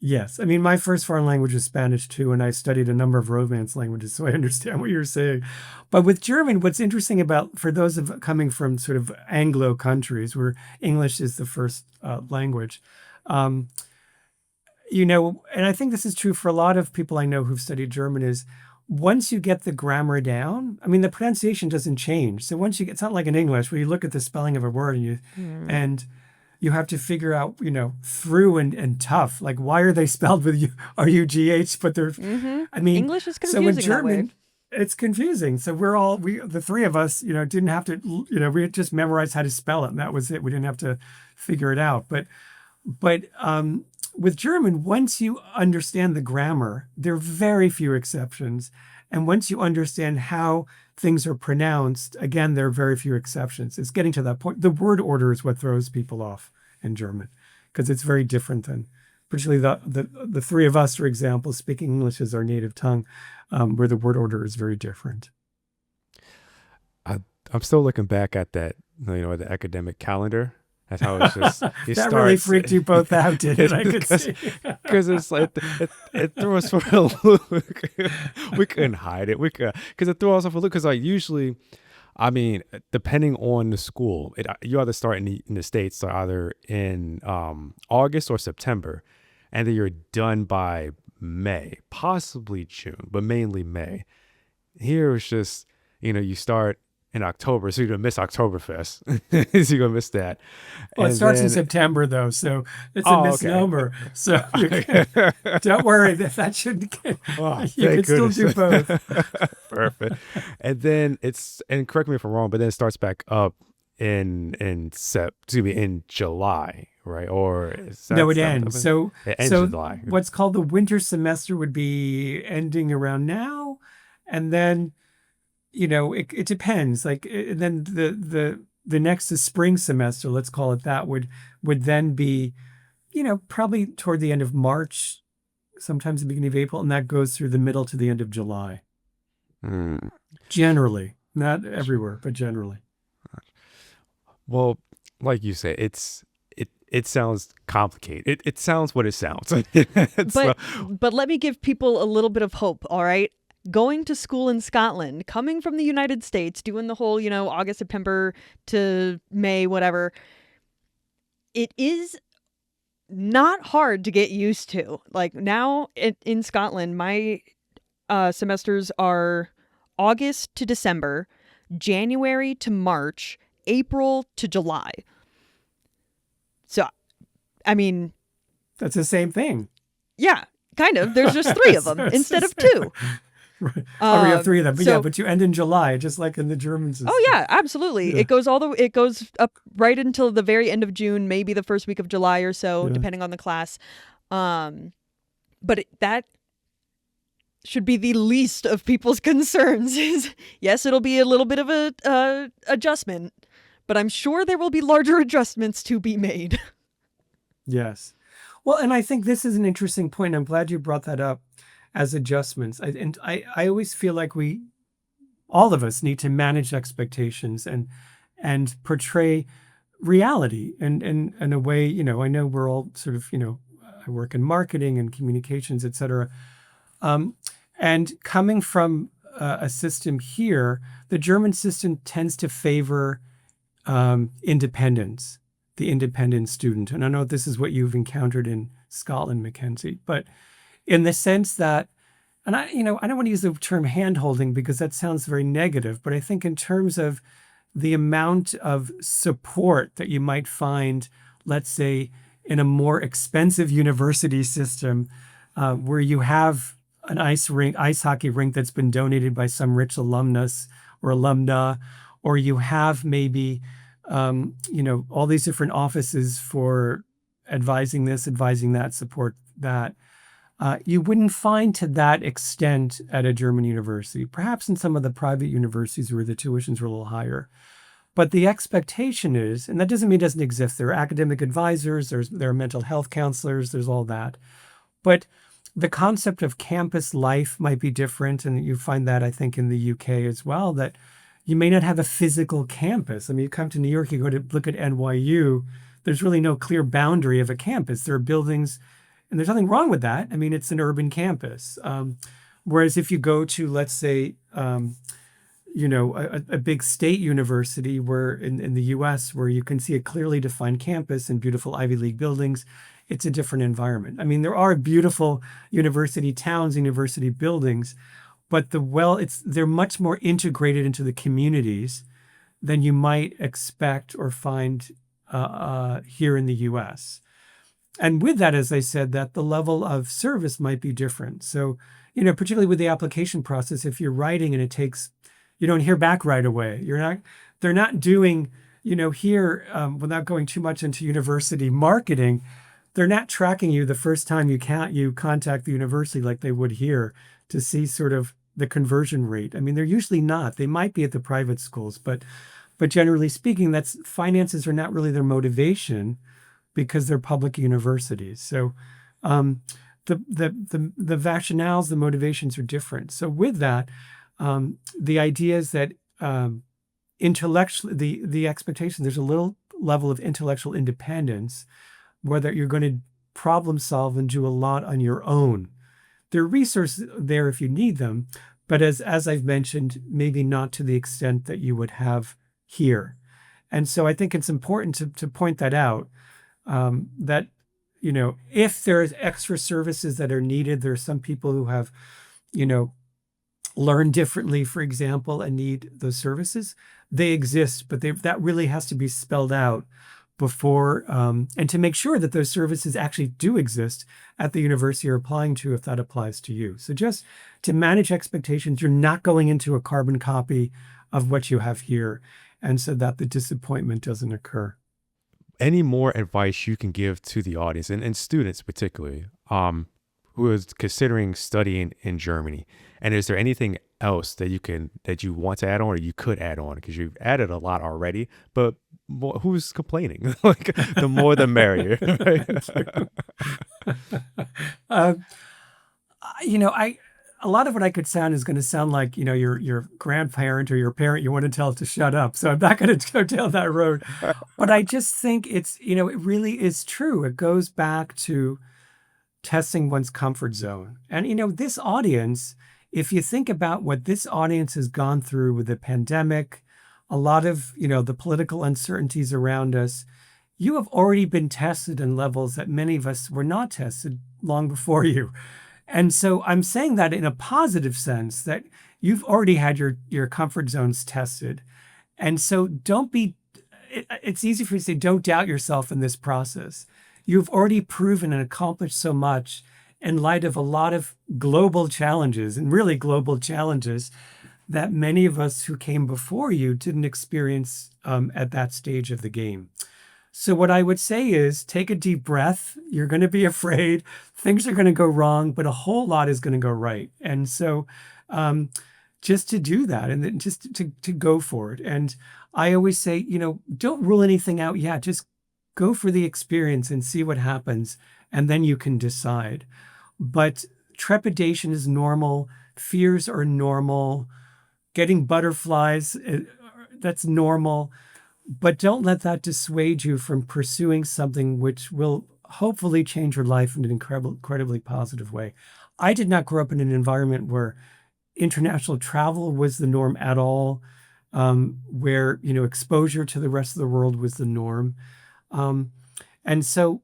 Yes. I mean, my first foreign language is Spanish too, and I studied a number of Romance languages, so I understand what you're saying. But with German, what's interesting about, for those of coming from sort of Anglo countries where English is the first language, you know, and I think this is true for a lot of people I know who've studied German, is once you get the grammar down, I mean, the pronunciation doesn't change. So once you get, it's not like in English where you look at the spelling of a word and you have to figure out, you know, through and tough. Like, why are they spelled with R-U-G-H? But they're, I mean, English is so in confusing that way. German, it's confusing. So the three of us, you know, didn't have to, you know, we had just memorized how to spell it, and that was it. We didn't have to figure it out. But with German, once you understand the grammar, there are very few exceptions. And once you understand how things are pronounced, again, there are very few exceptions. It's getting to that point. The word order is what throws people off in German, because it's very different than, particularly the three of us, for example, speaking English as our native tongue, where the word order is very different. I'm still looking back at that, you know, the academic calendar. That's how it's just. That really freaked you both out, did it? I could see. Because it's like it threw us for a loop. We couldn't hide it. Because it threw us off a loop. Because like usually, I mean, depending on the school, you either start in the States, so either in August or September, and then you're done by May, possibly June, but mainly May. Here it's just, you know, you start in October, so you're gonna miss Oktoberfest. So you're gonna miss that. Well, And it starts then- in September though, so it's a misnomer. Okay. So don't worry, that shouldn't get. Oh, You thank can still do goodness. both. Perfect. And then and correct me if I'm wrong, but then it starts back up in July, right? Or is that No, it that what ends. happened? So It ends so July. what's called the winter semester would be ending around now, and then, you know, it depends. Like, and then the next, the spring semester, let's call it that, would then be, you know, probably toward the end of March, sometimes the beginning of April, and that goes through the middle to the end of July. Generally, not everywhere, but generally. Well, like you said, it sounds complicated. It sounds what it sounds. But let me give people a little bit of hope, all right? Going to school in Scotland, coming from the United States, doing the whole, you know, August, September to May, whatever, it is not hard to get used to. Like now in Scotland, my semesters are August to December, January to March, April to July. So, I mean, That's the same thing. yeah, kind of. There's just three of them So it's instead the of same. two. Right. Oh, we have three of them. But so- yeah, but you end in July, just like in the German system. Oh yeah, absolutely. Yeah. It goes up right until the very end of June, maybe the first week of July or so, Yeah. depending on the class. But that should be the least of people's concerns. Is yes, it'll be a little bit of a adjustment, but I'm sure there will be larger adjustments to be made. Yes. Well, and I think this is an interesting point. I'm glad you brought that up as adjustments. I always feel like all of us need to manage expectations and portray reality and in a way, you know, I know we're all sort of, you know, I work in marketing and communications, et cetera. And coming from a system here, the German system tends to favor independence, the independent student. And I know this is what you've encountered in Scotland, Mackenzie, but in the sense that, and I don't want to use the term hand-holding because that sounds very negative, but I think in terms of the amount of support that you might find, let's say, in a more expensive university system, where you have an ice hockey rink that's been donated by some rich alumnus or alumna, or you have maybe all these different offices for advising this, advising that, support that. You wouldn't find to that extent at a German university, perhaps in some of the private universities where the tuitions were a little higher. But the expectation is, and that doesn't mean it doesn't exist. There are academic advisors, there are mental health counselors, there's all that. But the concept of campus life might be different. And you find that, I think, in the UK as well, that you may not have a physical campus. I mean, you come to New York, you go to look at NYU, there's really no clear boundary of a campus. There are buildings, and there's nothing wrong with that. I mean, it's an urban campus. Whereas if you go to, let's say, a big state university where in the US, where you can see a clearly defined campus and beautiful Ivy League buildings, it's a different environment. I mean, there are beautiful university towns, university buildings, but they're much more integrated into the communities than you might expect or find here in the US. And with that, as I said, that the level of service might be different. So, particularly with the application process, if you're writing and you don't hear back right away. They're not doing, here, without going too much into university marketing, they're not tracking you the first time you contact the university like they would here to see sort of the conversion rate. I mean, they're usually not. They might be at the private schools, but generally speaking, finances are not really their motivation because they're public universities. So the rationales, the motivations are different. So with that, the idea is that intellectually, the expectation, there's a little level of intellectual independence, whether you're going to problem solve and do a lot on your own. There are resources there if you need them, but as I've mentioned, maybe not to the extent that you would have here. And so I think it's important to point that out, that, if there's extra services that are needed, there are some people who have, learn differently, for example, and need those services. They exist, but that really has to be spelled out before, and to make sure that those services actually do exist at the university you're applying to, if that applies to you. So just to manage expectations, you're not going into a carbon copy of what you have here, and so that the disappointment doesn't occur. Any more advice you can give to the audience and students particularly, who is considering studying in Germany? And is there anything else that you want to add on, or you could add on? Because you've added a lot already, but who's complaining? Like, the more the merrier. A lot of what I could sound is going to sound like, your grandparent or your parent you want to tell to shut up. So I'm not going to go down that road. But I just think it really is true. It goes back to testing one's comfort zone. And, this audience, if you think about what this audience has gone through with the pandemic, a lot of, the political uncertainties around us, you have already been tested in levels that many of us were not tested long before you. And so I'm saying that in a positive sense, that you've already had your comfort zones tested. And so it's easy for you to say, don't doubt yourself in this process. You've already proven and accomplished so much in light of a lot of global challenges, and really global challenges that many of us who came before you didn't experience at that stage of the game. So what I would say is, take a deep breath. You're going to be afraid. Things are going to go wrong, but a whole lot is going to go right. And so just to do that, and then just to go for it. And I always say, don't rule anything out yet. Just go for the experience and see what happens, and then you can decide. But trepidation is normal. Fears are normal. Getting butterflies, that's normal. But don't let that dissuade you from pursuing something which will hopefully change your life in an incredibly positive way. I did not grow up in an environment where international travel was the norm at all, where exposure to the rest of the world was the norm. And so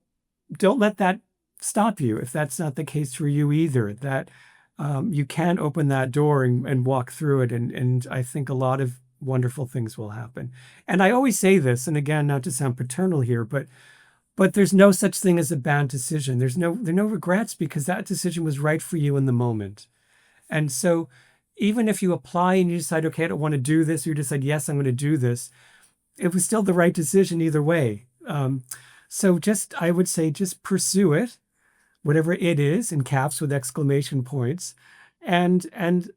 don't let that stop you if that's not the case for you either, that you can open that door and walk through it. And I think a lot of wonderful things will happen. And I always say this, and again, not to sound paternal here, but there's no such thing as a bad decision. There are no regrets, because that decision was right for you in the moment. And so even if you apply and you decide, okay, I don't want to do this, or you decide, yes, I'm going to do this, it was still the right decision either way. So I would say just pursue it, whatever it is, in caps with exclamation points, and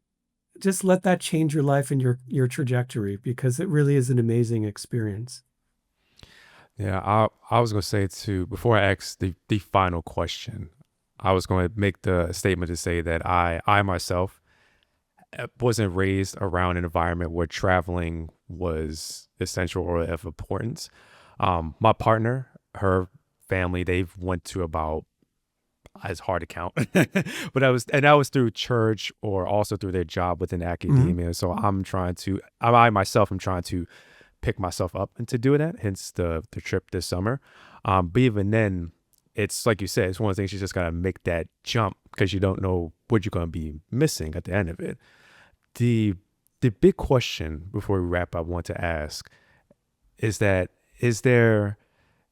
just let that change your life and your trajectory, because it really is an amazing experience. Yeah, I was going to say too, before I ask the final question, I was going to make the statement to say that I myself wasn't raised around an environment where traveling was essential or of importance. My partner, her family, they've went to about, it's hard to count, but that was through church or also through their job within academia. So I myself am trying to pick myself up into doing that, hence the trip this summer. But even then, it's like you said, it's one of the things you just got to make that jump, because you don't know what you're going to be missing at the end of it. The big question before we wrap up I want to ask is that, is there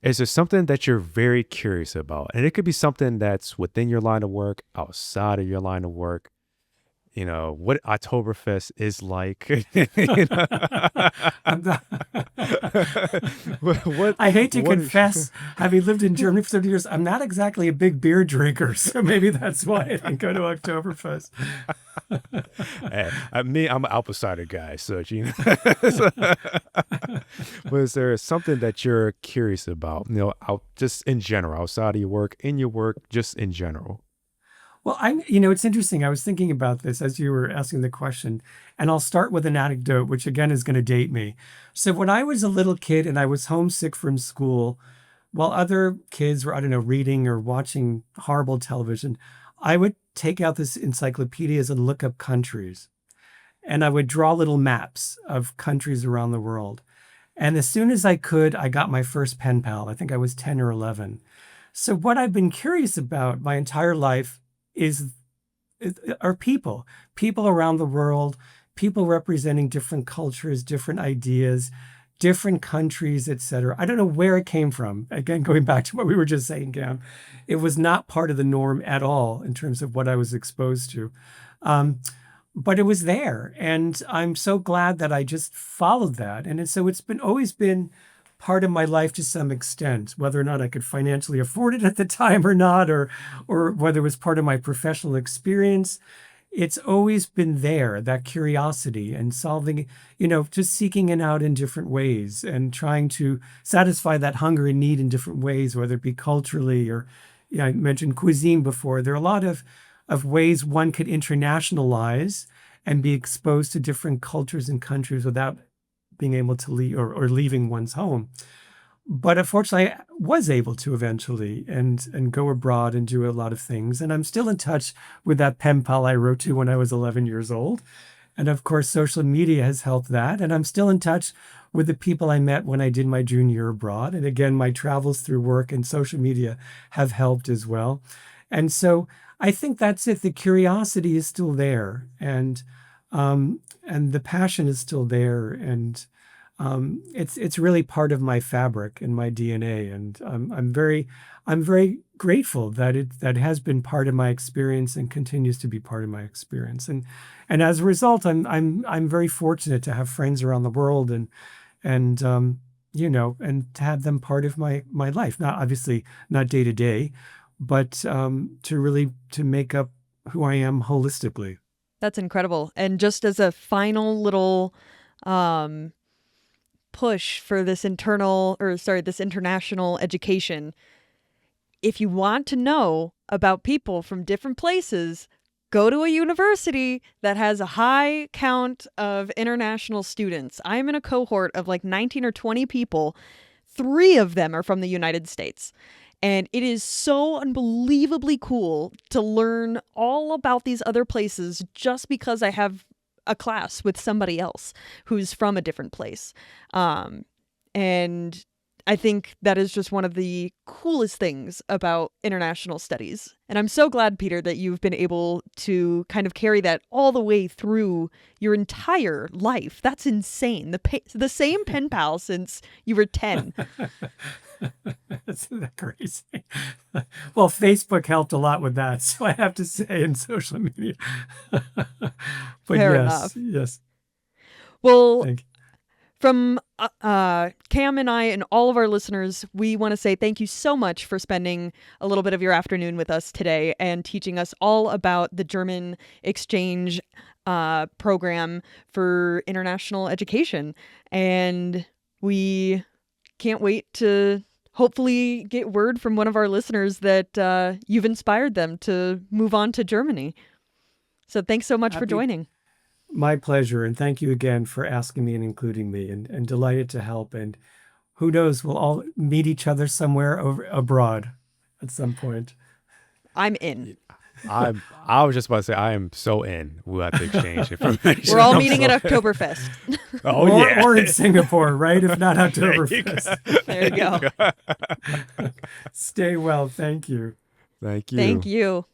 something that you're very curious about? And it could be something that's within your line of work, outside of your line of work. You know, what Oktoberfest is like. You know? I'm not- what I hate to what is- confess, having lived in Germany for 30 years, I'm not exactly a big beer drinker. So maybe that's why I didn't go to Oktoberfest. Hey, I'm an apple cider guy, so you know. But is there something that you're curious about? You know, just in general, outside of your work, in your work, just in general. Well, it's interesting. I was thinking about this as you were asking the question, and I'll start with an anecdote, which again is going to date me. So when I was a little kid and I was homesick from school, while other kids were, I don't know, reading or watching horrible television, I would take out this encyclopedias and look up countries. And I would draw little maps of countries around the world. And as soon as I could, I got my first pen pal. I think I was 10 or 11. So what I've been curious about my entire life are people around the world, people representing different cultures, different ideas, different countries, etc. I don't know where it came from. Again, going back to what we were just saying, Cam, it was not part of the norm at all in terms of what I was exposed to. But it was there, and I'm so glad that I just followed that. And so it's always been part of my life to some extent, whether or not I could financially afford it at the time or not, or whether it was part of my professional experience. It's always been there, that curiosity and solving, just seeking it out in different ways and trying to satisfy that hunger and need in different ways, whether it be culturally or, I mentioned cuisine before. There are a lot of ways one could internationalize and be exposed to different cultures and countries without being able to leave or leaving one's home. But unfortunately, I was able to eventually and go abroad and do a lot of things. And I'm still in touch with that pen pal I wrote to when I was 11 years old. And of course, social media has helped that. And I'm still in touch with the people I met when I did my junior year abroad. And again, my travels through work and social media have helped as well. And so I think that's it. The curiosity is still there. And the passion is still there, and it's really part of my fabric and my DNA, and I'm very grateful that it has been part of my experience and continues to be part of my experience, and as a result, I'm very fortunate to have friends around the world, and and to have them part of my life. Not obviously not day to day, but to make up who I am holistically. That's incredible. And just as a final little push for this international education, if you want to know about people from different places, go to a university that has a high count of international students. I'm in a cohort of like 19 or 20 people. 3 of them are from the United States. And it is so unbelievably cool to learn all about these other places just because I have a class with somebody else who's from a different place. And I think that is just one of the coolest things about international studies. And I'm so glad, Peter, that you've been able to kind of carry that all the way through your entire life. That's insane. The same pen pal since you were 10. Isn't that crazy? Well, Facebook helped a lot with that, so I have to say, in social media. But Fair yes, enough. yes. Well, Thank you. from Cam and I and all of our listeners, we want to say thank you so much for spending a little bit of your afternoon with us today and teaching us all about the German exchange program for international education. And we can't wait to hopefully get word from one of our listeners that you've inspired them to move on to Germany. So thanks so much for joining. My pleasure. And thank you again for asking me and including me, and delighted to help. And who knows, we'll all meet each other somewhere abroad at some point. I'm in. I was just about to say, I am so in. We'll have to exchange information. We're all meeting at Oktoberfest. Or in Singapore, right? If not Oktoberfest. There you go. Stay well. Thank you. Thank you. Thank you.